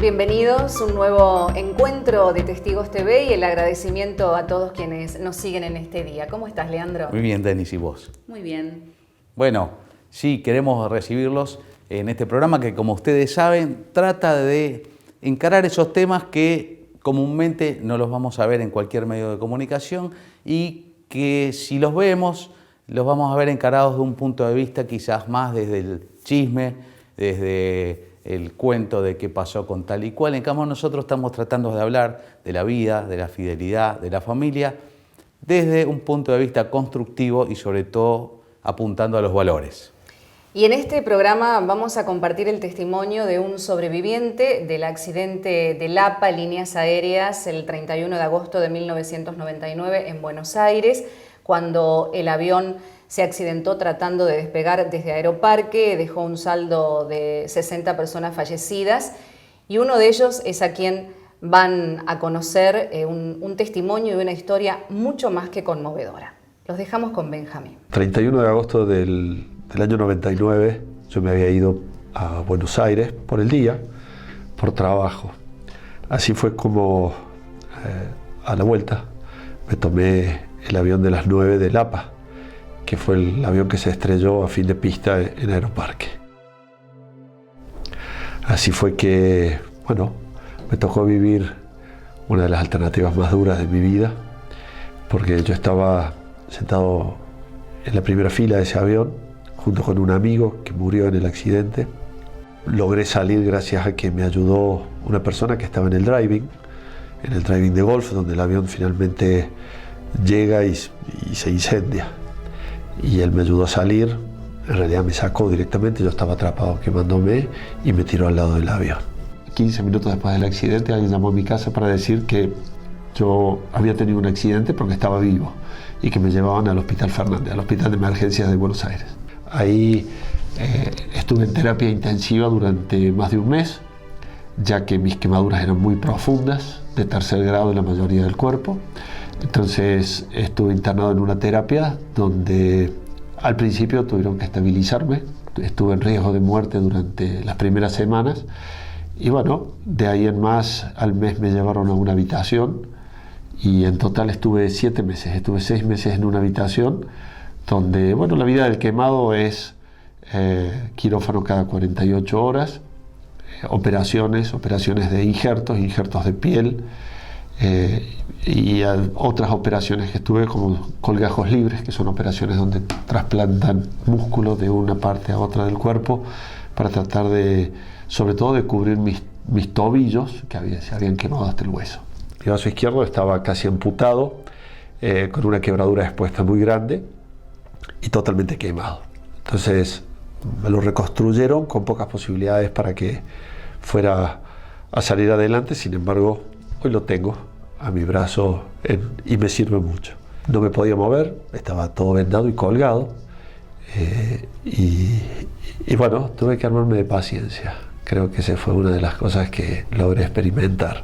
bienvenidos. Un nuevo encuentro de Testigos TV y el agradecimiento a todos quienes nos siguen en este día. ¿Cómo estás, Leandro? Muy bien, Denis, ¿y vos? Muy bien. Bueno, sí, queremos recibirlos en este programa que, como ustedes saben, trata de encarar esos temas que comúnmente no los vamos a ver en cualquier medio de comunicación y que si los vemos, los vamos a ver encarados de un punto de vista quizás más desde el chisme, desde el cuento de qué pasó con tal y cual. En cambio, nosotros estamos tratando de hablar de la vida, de la fidelidad, de la familia, desde un punto de vista constructivo y sobre todo apuntando a los valores. Y en este programa vamos a compartir el testimonio de un sobreviviente del accidente de Lapa Líneas Aéreas el 31 de agosto de 1999 en Buenos Aires, cuando el avión se accidentó tratando de despegar desde Aeroparque, dejó un saldo de 60 personas fallecidas y uno de ellos es a quien van a conocer un testimonio y una historia mucho más que conmovedora. Los dejamos con Benjamín. 31 de agosto del año 99 yo me había ido a Buenos Aires por el día, por trabajo. Así fue como a la vuelta me tomé el avión de las 9 de Lapa, que fue el avión que se estrelló a fin de pista en Aeroparque. Así fue que, bueno, me tocó vivir una de las alternativas más duras de mi vida, porque yo estaba sentado en la primera fila de ese avión, junto con un amigo que murió en el accidente. Logré salir gracias a que me ayudó una persona que estaba en el driving de golf, donde el avión finalmente llega y se incendia. Y él me ayudó a salir, en realidad me sacó directamente, yo estaba atrapado quemándome y me tiró al lado del avión. 15 minutos después del accidente alguien llamó a mi casa para decir que yo había tenido un accidente porque estaba vivo y que me llevaban al Hospital Fernández, al Hospital de Emergencias de Buenos Aires. Ahí estuve en terapia intensiva durante más de un mes, ya que mis quemaduras eran muy profundas, de tercer grado en la mayoría del cuerpo. Entonces estuve internado en una terapia donde al principio tuvieron que estabilizarme, estuve en riesgo de muerte durante las primeras semanas y bueno, de ahí en más al mes me llevaron a una habitación y en total estuve 7 meses, estuve 6 meses en una habitación donde, bueno, la vida del quemado es quirófano cada 48 horas, operaciones de injertos de piel, y otras operaciones que estuve como colgajos libres, que son operaciones donde trasplantan músculos de una parte a otra del cuerpo para tratar de, sobre todo, de cubrir mis tobillos que se habían quemado hasta el hueso. Mi brazo izquierdo estaba casi amputado, con una quebradura expuesta muy grande y totalmente quemado. Entonces me lo reconstruyeron con pocas posibilidades para que fuera a salir adelante. Sin embargo, hoy lo tengo a mi brazo y me sirve mucho. No me podía mover, estaba todo vendado y colgado. Y bueno, tuve que armarme de paciencia. Creo que esa fue una de las cosas que logré experimentar.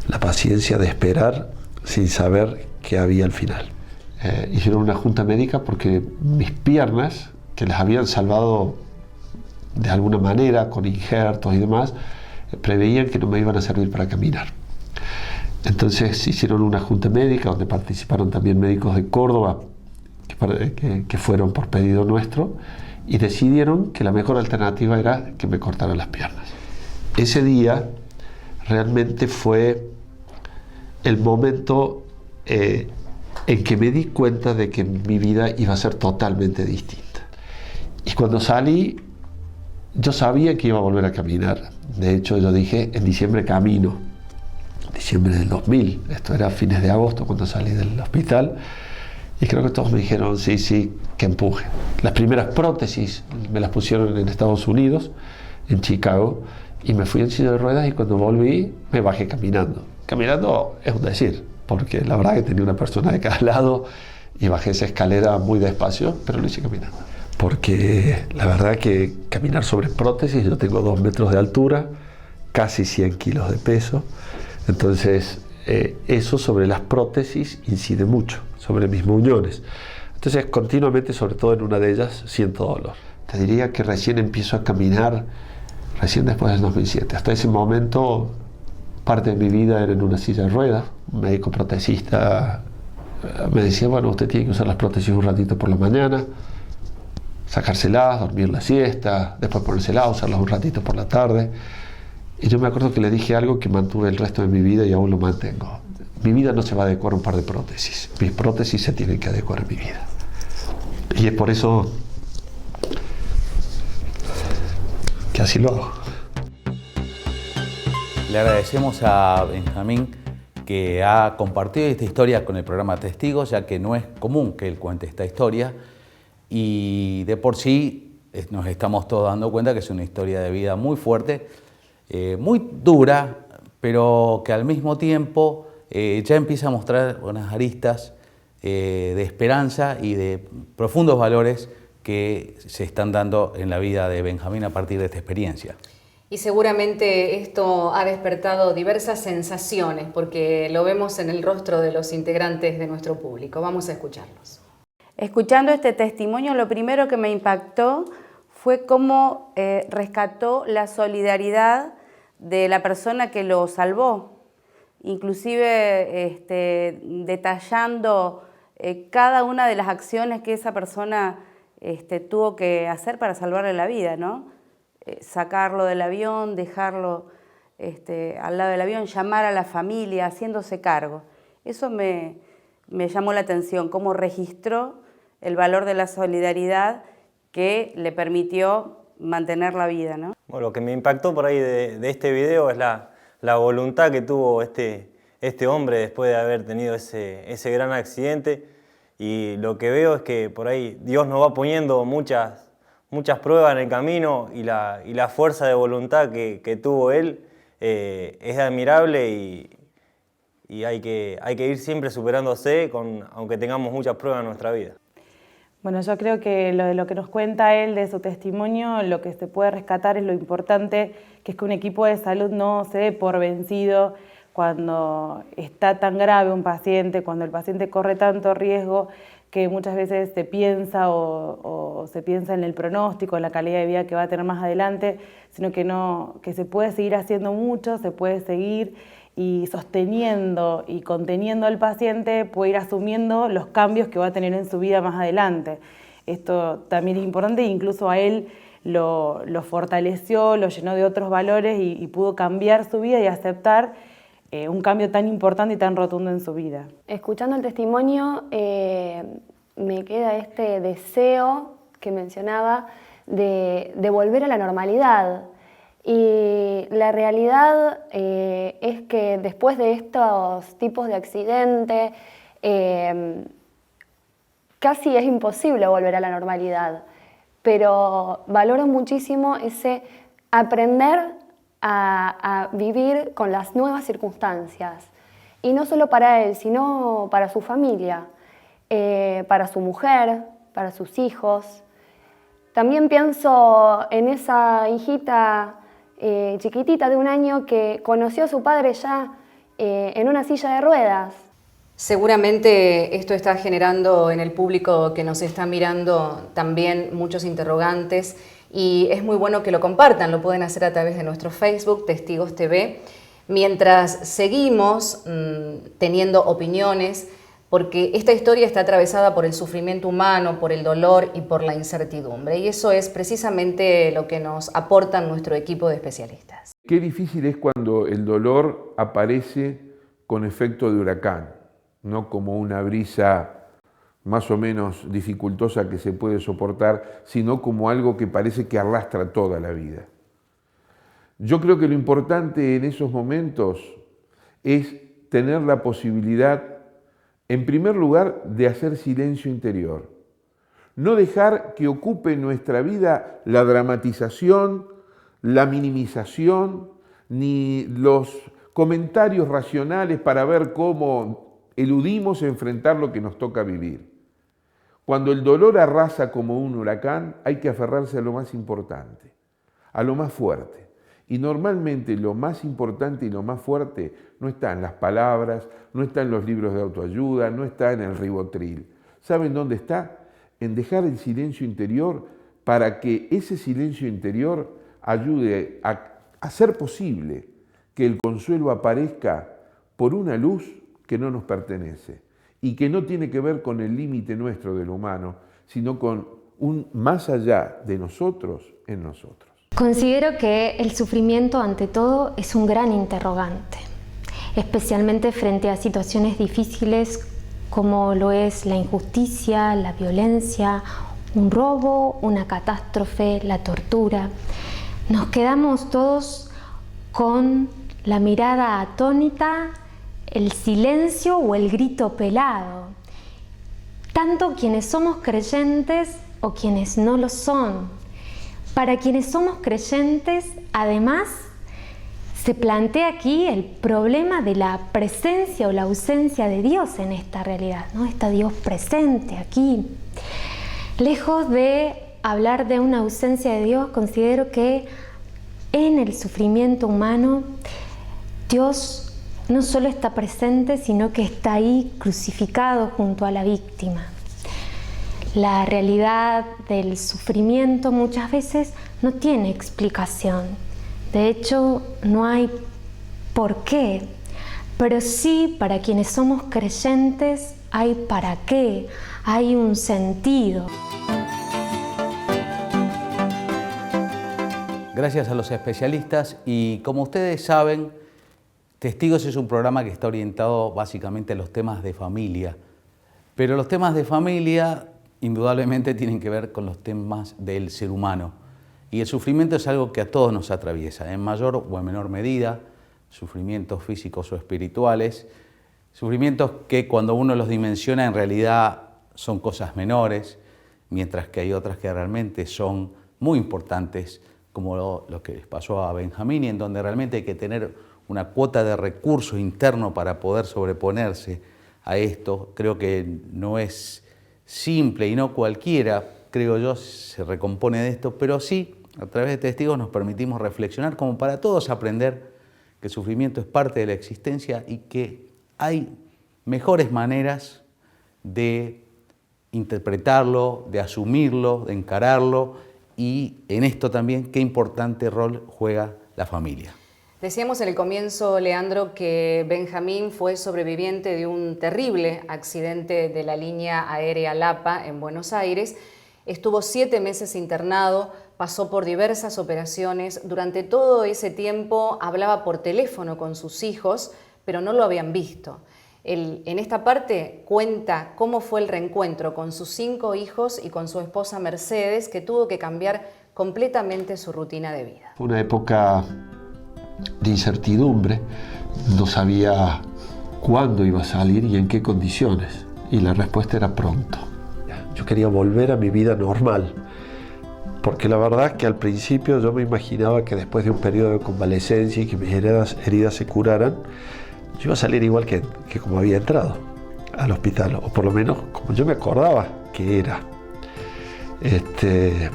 La paciencia de esperar sin saber qué había al final. Hicieron una junta médica porque mis piernas, que las habían salvado de alguna manera con injertos y demás, preveían que no me iban a servir para caminar. Entonces hicieron una junta médica donde participaron también médicos de Córdoba que fueron por pedido nuestro y decidieron que la mejor alternativa era que me cortaran las piernas. Ese día realmente fue el momento en que me di cuenta de que mi vida iba a ser totalmente distinta. Y cuando salí, yo sabía que iba a volver a caminar. De hecho, yo dije, en diciembre camino. Diciembre del 2000. Esto era a fines de agosto cuando salí del hospital. Y creo que todos me dijeron, sí, que empuje. Las primeras prótesis me las pusieron en Estados Unidos, en Chicago, y me fui en silla de ruedas y cuando volví me bajé caminando. Caminando es un decir, porque la verdad que tenía una persona de cada lado y bajé esa escalera muy despacio, pero lo hice caminando. Porque la verdad que caminar sobre prótesis, yo tengo 2 metros de altura, casi 100 kilos de peso, entonces eso sobre las prótesis incide mucho, sobre mis muñones. Entonces continuamente, sobre todo en una de ellas, siento dolor. Te diría que recién empiezo a caminar recién después del 2007. Hasta ese momento, parte de mi vida era en una silla de ruedas. Un médico protesista me decía, bueno, usted tiene que usar las prótesis un ratito por la mañana, sacárselas, dormir la siesta, después ponérselas, usarlas un ratito por la tarde. Y yo me acuerdo que le dije algo que mantuve el resto de mi vida y aún lo mantengo. Mi vida no se va a adecuar a un par de prótesis. Mis prótesis se tienen que adecuar a mi vida. Y es por eso que así lo hago. Le agradecemos a Benjamín que ha compartido esta historia con el programa Testigos, ya que no es común que él cuente esta historia y de por sí nos estamos todos dando cuenta que es una historia de vida muy fuerte, muy dura, pero que al mismo tiempo ya empieza a mostrar unas aristas de esperanza y de profundos valores que se están dando en la vida de Benjamín a partir de esta experiencia. Y seguramente esto ha despertado diversas sensaciones, porque lo vemos en el rostro de los integrantes de nuestro público. Vamos a escucharlos. Escuchando este testimonio, lo primero que me impactó fue cómo rescató la solidaridad de la persona que lo salvó, inclusive detallando cada una de las acciones que esa persona tuvo que hacer para salvarle la vida, ¿no? Sacarlo del avión, dejarlo al lado del avión, llamar a la familia, haciéndose cargo. Eso me llamó la atención, cómo registró el valor de la solidaridad que le permitió mantener la vida, ¿no? Bueno, lo que me impactó por ahí de este video es la voluntad que tuvo este hombre después de haber tenido ese gran accidente, y lo que veo es que por ahí Dios nos va poniendo muchas pruebas en el camino, y la fuerza de voluntad que tuvo él es admirable, y hay que ir siempre superándose aunque tengamos muchas pruebas en nuestra vida. Bueno, yo creo que lo que nos cuenta él de su testimonio, lo que se puede rescatar es lo importante que es que un equipo de salud no se dé por vencido cuando está tan grave un paciente, cuando el paciente corre tanto riesgo que muchas veces se piensa o se piensa en el pronóstico, en la calidad de vida que va a tener más adelante, sino que se puede seguir haciendo mucho, se puede seguir y sosteniendo y conteniendo al paciente, puede ir asumiendo los cambios que va a tener en su vida más adelante. Esto también es importante, e incluso a él lo fortaleció, lo llenó de otros valores y pudo cambiar su vida y aceptar un cambio tan importante y tan rotundo en su vida. Escuchando el testimonio, me queda este deseo que mencionaba de volver a la normalidad. Y la realidad es que después de estos tipos de accidentes, casi es imposible volver a la normalidad. Pero valoro muchísimo ese aprender a vivir con las nuevas circunstancias. Y no solo para él, sino para su familia, para su mujer, para sus hijos. También pienso en esa hijita chiquitita de 1 año que conoció a su padre ya en una silla de ruedas. Seguramente esto está generando en el público que nos está mirando también muchos interrogantes, y es muy bueno que lo compartan. Lo pueden hacer a través de nuestro Facebook, Testigos TV, mientras seguimos teniendo opiniones, porque esta historia está atravesada por el sufrimiento humano, por el dolor y por la incertidumbre. Y eso es precisamente lo que nos aporta nuestro equipo de especialistas. Qué difícil es cuando el dolor aparece con efecto de huracán, no como una brisa más o menos dificultosa que se puede soportar, sino como algo que parece que arrastra toda la vida. Yo creo que lo importante en esos momentos es tener la posibilidad, en primer lugar, de hacer silencio interior. No dejar que ocupe nuestra vida la dramatización, la minimización, ni los comentarios racionales para ver cómo eludimos enfrentar lo que nos toca vivir. Cuando el dolor arrasa como un huracán, hay que aferrarse a lo más importante, a lo más fuerte. Y normalmente lo más importante y lo más fuerte no está en las palabras, no está en los libros de autoayuda, no está en el ribotril. ¿Saben dónde está? En dejar el silencio interior para que ese silencio interior ayude a hacer posible que el consuelo aparezca por una luz que no nos pertenece y que no tiene que ver con el límite nuestro de lo humano, sino con un más allá de nosotros en nosotros. Considero que el sufrimiento, ante todo, es un gran interrogante, especialmente frente a situaciones difíciles como lo es la injusticia, la violencia, un robo, una catástrofe, la tortura. Nos quedamos todos con la mirada atónita, el silencio o el grito pelado. Tanto quienes somos creyentes o quienes no lo son. Para quienes somos creyentes, además, se plantea aquí el problema de la presencia o la ausencia de Dios en esta realidad, ¿no? Está Dios presente aquí. Lejos de hablar de una ausencia de Dios, considero que en el sufrimiento humano, Dios no solo está presente, sino que está ahí crucificado junto a la víctima. La realidad del sufrimiento muchas veces no tiene explicación. De hecho, no hay por qué, pero sí, para quienes somos creyentes, hay para qué, hay un sentido. Gracias a los especialistas y como ustedes saben, Testigos es un programa que está orientado básicamente a los temas de familia, pero los temas de familia indudablemente tienen que ver con los temas del ser humano. Y el sufrimiento es algo que a todos nos atraviesa, en mayor o en menor medida, sufrimientos físicos o espirituales, sufrimientos que cuando uno los dimensiona en realidad son cosas menores, mientras que hay otras que realmente son muy importantes, como lo que les pasó a Benjamín, y en donde realmente hay que tener una cuota de recurso interno para poder sobreponerse a esto. Creo que no es simple y no cualquiera, creo yo, se recompone de esto, pero sí, a través de Testigos nos permitimos reflexionar como para todos aprender que el sufrimiento es parte de la existencia y que hay mejores maneras de interpretarlo, de asumirlo, de encararlo, y en esto también qué importante rol juega la familia. Decíamos en el comienzo, Leandro, que Benjamín fue sobreviviente de un terrible accidente de la línea aérea LAPA en Buenos Aires. Estuvo 7 meses internado, pasó por diversas operaciones. Durante todo ese tiempo hablaba por teléfono con sus hijos, pero no lo habían visto. Él, en esta parte, cuenta cómo fue el reencuentro con sus 5 hijos y con su esposa Mercedes, que tuvo que cambiar completamente su rutina de vida. Fue una época de incertidumbre, no sabía cuándo iba a salir y en qué condiciones, y la respuesta era pronto. Yo quería volver a mi vida normal, porque la verdad que al principio yo me imaginaba que después de un periodo de convalescencia y que mis heridas se curaran, yo iba a salir igual que como había entrado al hospital, o por lo menos como yo me acordaba que era.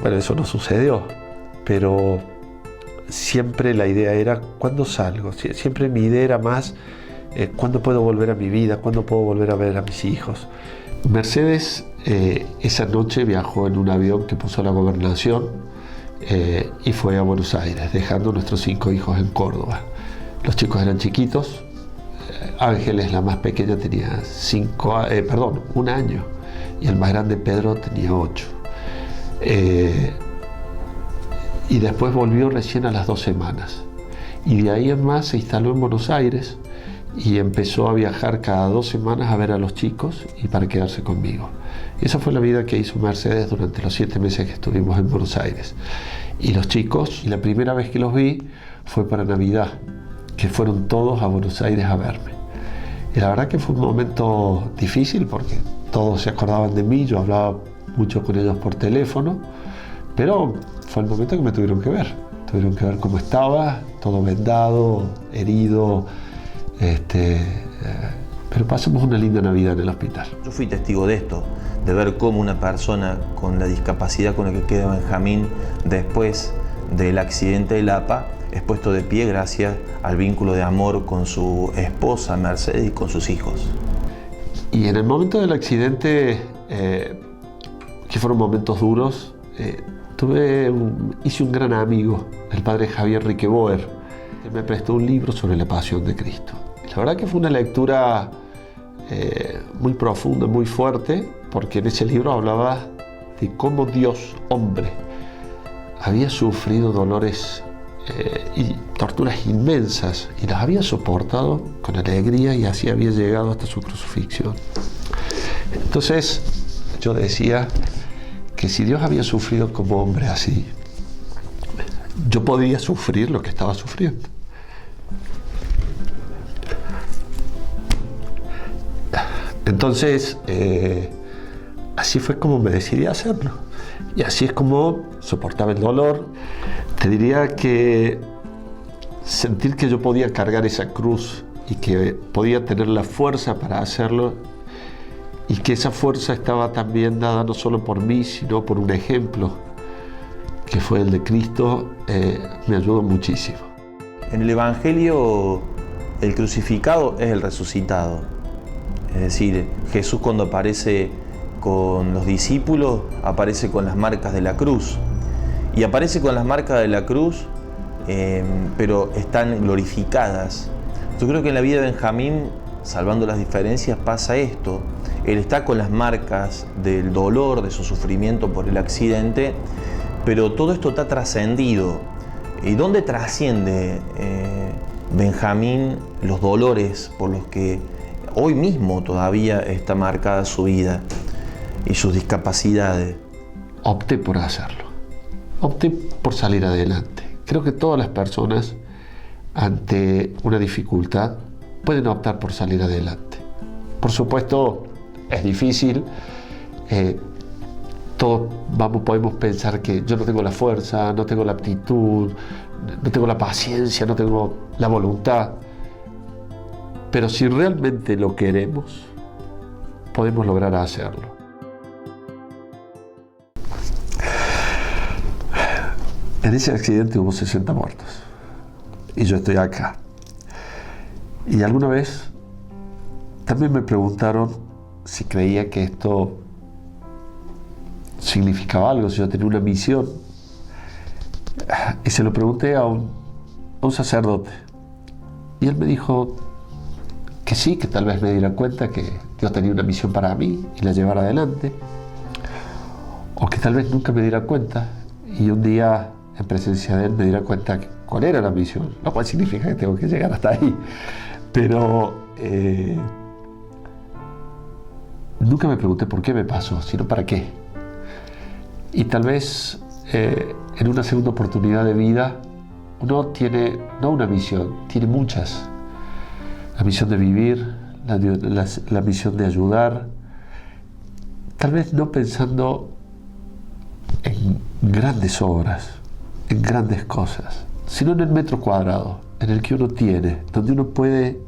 Bueno, eso no sucedió, pero siempre la idea era, ¿cuándo salgo? Siempre mi idea era más, ¿cuándo puedo volver a mi vida? ¿Cuándo puedo volver a ver a mis hijos? Mercedes esa noche viajó en un avión que puso la gobernación y fue a Buenos Aires, dejando a nuestros 5 hijos en Córdoba. Los chicos eran chiquitos. Ángeles, la más pequeña, tenía 1 año, y el más grande, Pedro, tenía 8. Y después volvió recién a las 2 semanas. Y de ahí en más se instaló en Buenos Aires y empezó a viajar cada 2 semanas a ver a los chicos y para quedarse conmigo. Y esa fue la vida que hizo Mercedes durante los 7 meses que estuvimos en Buenos Aires. Y los chicos, y la primera vez que los vi fue para Navidad, que fueron todos a Buenos Aires a verme. Y la verdad que fue un momento difícil porque todos se acordaban de mí, yo hablaba mucho con ellos por teléfono, pero fue el momento que me tuvieron que ver cómo estaba, todo vendado, herido, pero pasamos una linda Navidad en el hospital. Yo fui testigo de esto, de ver cómo una persona con la discapacidad con la que queda Benjamín después del accidente de Lapa es puesto de pie gracias al vínculo de amor con su esposa Mercedes y con sus hijos. Y en el momento del accidente, que fueron momentos duros, hice un gran amigo, el padre Javier Riqueboer, que me prestó un libro sobre la pasión de Cristo. La verdad que fue una lectura muy profunda, muy fuerte, porque en ese libro hablaba de cómo Dios, hombre, había sufrido dolores y torturas inmensas y las había soportado con alegría, y así había llegado hasta su crucifixión. Entonces yo decía que si Dios había sufrido como hombre así, yo podía sufrir lo que estaba sufriendo. Entonces, así fue como me decidí a hacerlo. Y así es como soportaba el dolor. Te diría que sentir que yo podía cargar esa cruz y que podía tener la fuerza para hacerlo, y que esa fuerza estaba también dada no solo por mí, sino por un ejemplo, que fue el de Cristo, me ayudó muchísimo. En el Evangelio, el crucificado es el resucitado. Es decir, Jesús, cuando aparece con los discípulos, aparece con las marcas de la cruz. Y aparece con las marcas de la cruz, pero están glorificadas. Yo creo que en la vida de Benjamín, salvando las diferencias, pasa esto. Él está con las marcas del dolor, de su sufrimiento por el accidente, pero todo esto está trascendido. ¿Y dónde trasciende Benjamín los dolores por los que hoy mismo todavía está marcada su vida y sus discapacidades? Opté por hacerlo. Opté por salir adelante. Creo que todas las personas, ante una dificultad, pueden optar por salir adelante. Por supuesto, es difícil. Todos podemos pensar que yo no tengo la fuerza, no tengo la aptitud, no tengo la paciencia, no tengo la voluntad. Pero si realmente lo queremos, podemos lograr hacerlo. En ese accidente hubo 60 muertos y yo estoy acá. Y alguna vez también me preguntaron si creía que esto significaba algo, si yo tenía una misión. Y se lo pregunté a un sacerdote. Y él me dijo que sí, que tal vez me diera cuenta que Dios tenía una misión para mí y la llevara adelante. O que tal vez nunca me diera cuenta y un día, en presencia de él, me diera cuenta cuál era la misión, lo cual significa que tengo que llegar hasta ahí. Pero nunca me pregunté por qué me pasó, sino para qué. Y tal vez en una segunda oportunidad de vida uno tiene no una misión, tiene muchas. La misión de vivir, la misión de ayudar, tal vez no pensando en grandes obras, en grandes cosas, sino en el metro cuadrado, en el que uno tiene, donde uno puede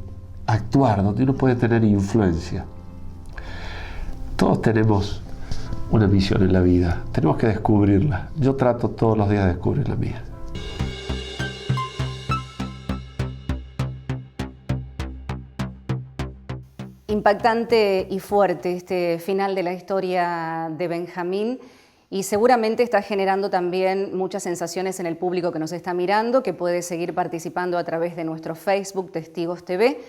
actuar, donde uno puede tener influencia. Todos tenemos una misión en la vida, tenemos que descubrirla. Yo trato todos los días de descubrir la mía. Impactante y fuerte este final de la historia de Benjamín, y seguramente está generando también muchas sensaciones en el público que nos está mirando, que puede seguir participando a través de nuestro Facebook Testigos TV,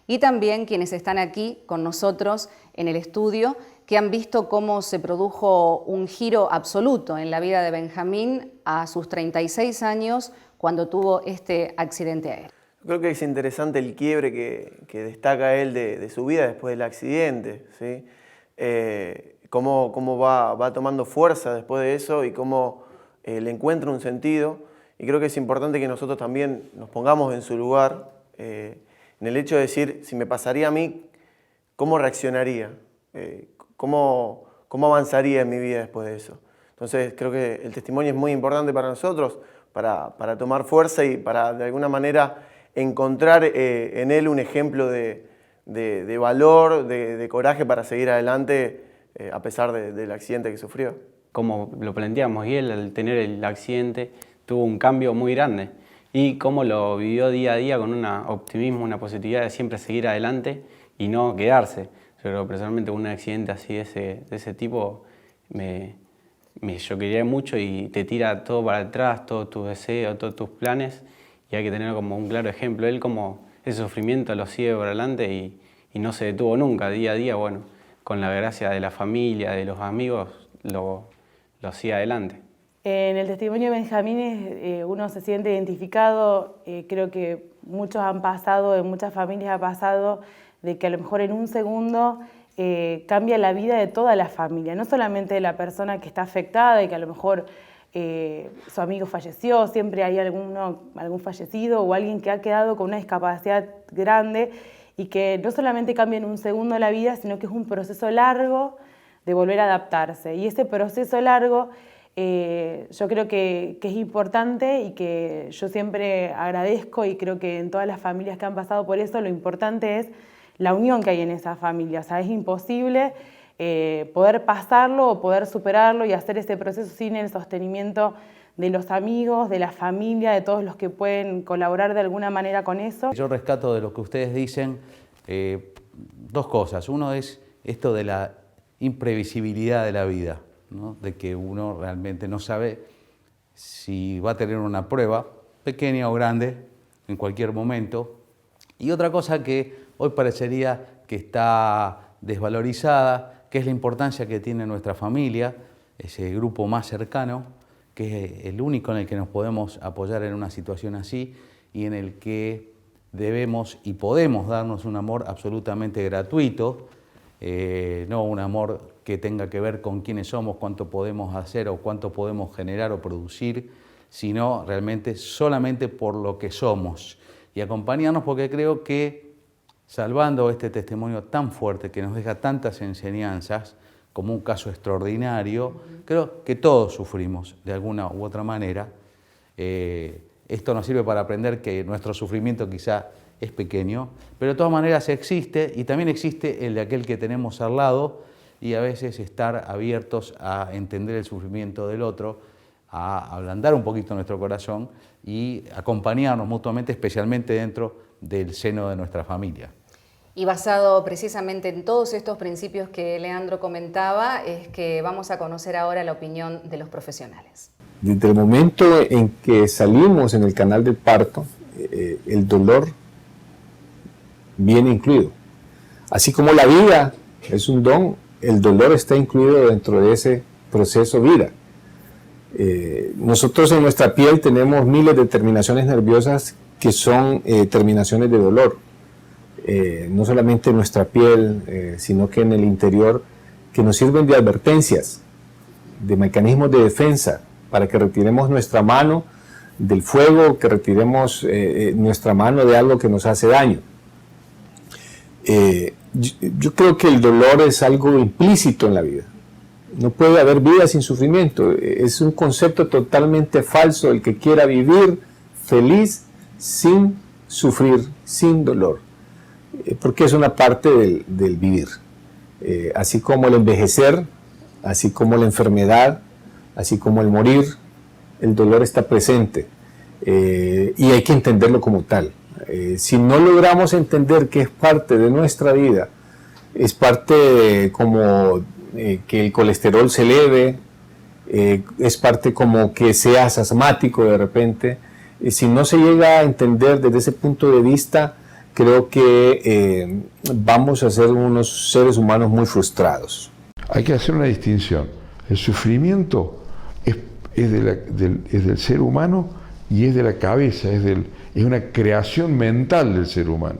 y también quienes están aquí con nosotros en el estudio, que han visto cómo se produjo un giro absoluto en la vida de Benjamín a sus 36 años cuando tuvo este accidente aéreo. Creo que es interesante el quiebre que destaca él de su vida después del accidente, ¿sí? Cómo va tomando fuerza después de eso y cómo le encuentra un sentido. Y creo que es importante que nosotros también nos pongamos en su lugar, en el hecho de decir, si me pasaría a mí, ¿cómo reaccionaría? ¿Cómo avanzaría en mi vida después de eso? Entonces creo que el testimonio es muy importante para nosotros, para tomar fuerza y para de alguna manera encontrar en él un ejemplo de valor, de coraje para seguir adelante a pesar del accidente que sufrió. Como lo planteamos, y él al tener el accidente tuvo un cambio muy grande y cómo lo vivió día a día con un optimismo, una positividad de siempre seguir adelante y no quedarse. Yo creo que personalmente un accidente así de ese tipo me yo quería mucho y te tira todo para atrás, todos tus deseos, todos tus planes, y hay que tener como un claro ejemplo. Él como ese sufrimiento lo sigue por adelante y no se detuvo nunca, día a día, bueno, con la gracia de la familia, de los amigos, lo sigue adelante. En el testimonio de Benjamín uno se siente identificado, creo que muchos han pasado, en muchas familias ha pasado, de que a lo mejor en un segundo cambia la vida de toda la familia, no solamente de la persona que está afectada y que a lo mejor su amigo falleció, siempre hay algún fallecido o alguien que ha quedado con una discapacidad grande y que no solamente cambia en un segundo la vida, sino que es un proceso largo de volver a adaptarse. Y ese proceso largo yo creo que es importante y que yo siempre agradezco, y creo que en todas las familias que han pasado por eso, lo importante es la unión que hay en esa familia. O sea, es imposible poder pasarlo o poder superarlo y hacer ese proceso sin el sostenimiento de los amigos, de la familia, de todos los que pueden colaborar de alguna manera con eso. Yo rescato de lo que ustedes dicen dos cosas. Uno es esto de la imprevisibilidad de la vida, ¿no? De que uno realmente no sabe si va a tener una prueba, pequeña o grande, en cualquier momento. Y otra cosa que hoy parecería que está desvalorizada, que es la importancia que tiene nuestra familia, ese grupo más cercano, que es el único en el que nos podemos apoyar en una situación así y en el que debemos y podemos darnos un amor absolutamente gratuito, no un amor que tenga que ver con quiénes somos, cuánto podemos hacer o cuánto podemos generar o producir, sino realmente solamente por lo que somos. Y acompañarnos, porque creo que, salvando este testimonio tan fuerte que nos deja tantas enseñanzas, como un caso extraordinario, creo que todos sufrimos de alguna u otra manera. Esto nos sirve para aprender que nuestro sufrimiento quizá es pequeño, pero de todas maneras existe, y también existe el de aquel que tenemos al lado, y a veces estar abiertos a entender el sufrimiento del otro, a ablandar un poquito nuestro corazón y acompañarnos mutuamente, especialmente dentro del seno de nuestra familia. Y basado precisamente en todos estos principios que Leandro comentaba, es que vamos a conocer ahora la opinión de los profesionales. Desde el momento en que salimos en el canal del parto, el dolor viene incluido. Así como la vida es un don, el dolor está incluido dentro de ese proceso vida. Nosotros en nuestra piel tenemos miles de terminaciones nerviosas que son terminaciones de dolor. No solamente en nuestra piel, sino que en el interior, que nos sirven de advertencias, de mecanismos de defensa, para que retiremos nuestra mano del fuego, que retiremos nuestra mano de algo que nos hace daño. Yo creo que el dolor es algo implícito en la vida. No puede haber vida sin sufrimiento. Es un concepto totalmente falso el que quiera vivir feliz sin sufrir, sin dolor. Porque es una parte del vivir. Así como el envejecer, así como la enfermedad, así como el morir, el dolor está presente. Y hay que entenderlo como tal. Si no logramos entender que es parte de nuestra vida, es parte como que el colesterol se eleve, es parte como que seas asmático de repente. Si no se llega a entender desde ese punto de vista, creo que vamos a ser unos seres humanos muy frustrados. Hay que hacer una distinción. El sufrimiento es del ser humano y es de la cabeza, es una creación mental del ser humano.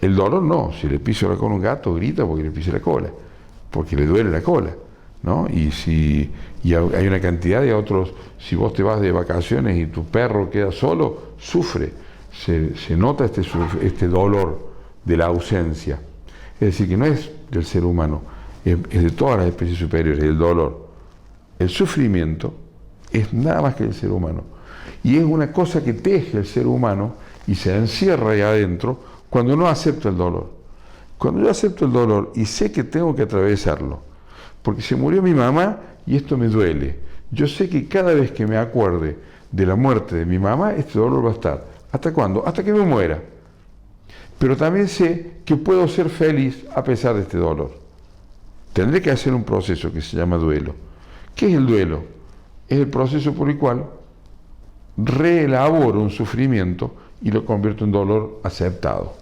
El dolor no, si le piso la cola a un gato grita porque le pise la cola, porque le duele la cola, ¿no? Y hay una cantidad de otros, si vos te vas de vacaciones y tu perro queda solo, sufre, se nota este dolor de la ausencia. Es decir, que no es del ser humano, es de todas las especies superiores, el dolor. El sufrimiento es nada más que el ser humano. Y es una cosa que teje el ser humano y se encierra ahí adentro cuando no acepto el dolor. Cuando yo acepto el dolor y sé que tengo que atravesarlo, porque se murió mi mamá y esto me duele. Yo sé que cada vez que me acuerde de la muerte de mi mamá, este dolor va a estar. ¿Hasta cuándo? Hasta que me muera. Pero también sé que puedo ser feliz a pesar de este dolor. Tendré que hacer un proceso que se llama duelo, ¿Qué es el duelo? Es el proceso por el cual reelaboro un sufrimiento y lo convierto en dolor aceptado.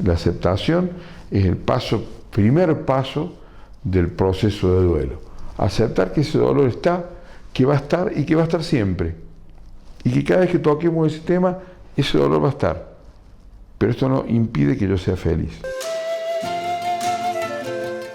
La aceptación es el primer paso del proceso de duelo. Aceptar que ese dolor está, que va a estar y que va a estar siempre. Y que cada vez que toquemos ese tema, ese dolor va a estar. Pero esto no impide que yo sea feliz.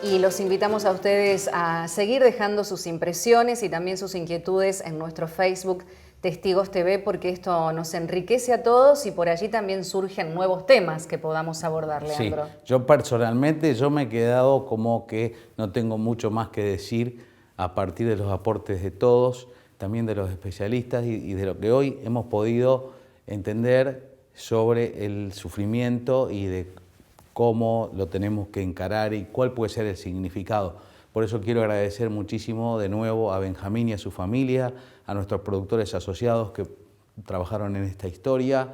Y los invitamos a ustedes a seguir dejando sus impresiones y también sus inquietudes en nuestro Facebook Testigos TV, porque esto nos enriquece a todos y por allí también surgen nuevos temas que podamos abordar, Leandro. Sí, yo personalmente me he quedado como que no tengo mucho más que decir a partir de los aportes de todos, también de los especialistas y de lo que hoy hemos podido entender sobre el sufrimiento y de cómo lo tenemos que encarar y cuál puede ser el significado. Por eso quiero agradecer muchísimo de nuevo a Benjamín y a su familia, a nuestros productores asociados que trabajaron en esta historia,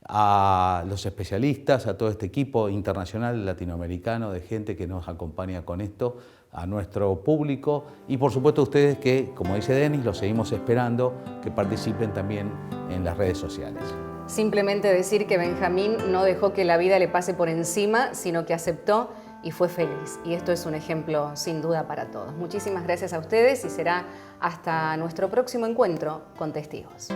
a los especialistas, a todo este equipo internacional latinoamericano de gente que nos acompaña con esto, a nuestro público y por supuesto a ustedes que, como dice Denis, los seguimos esperando que participen también en las redes sociales. Simplemente decir que Benjamín no dejó que la vida le pase por encima, sino que aceptó y fue feliz. Y esto es un ejemplo sin duda para todos. Muchísimas gracias a ustedes y será hasta nuestro próximo encuentro con Testigos.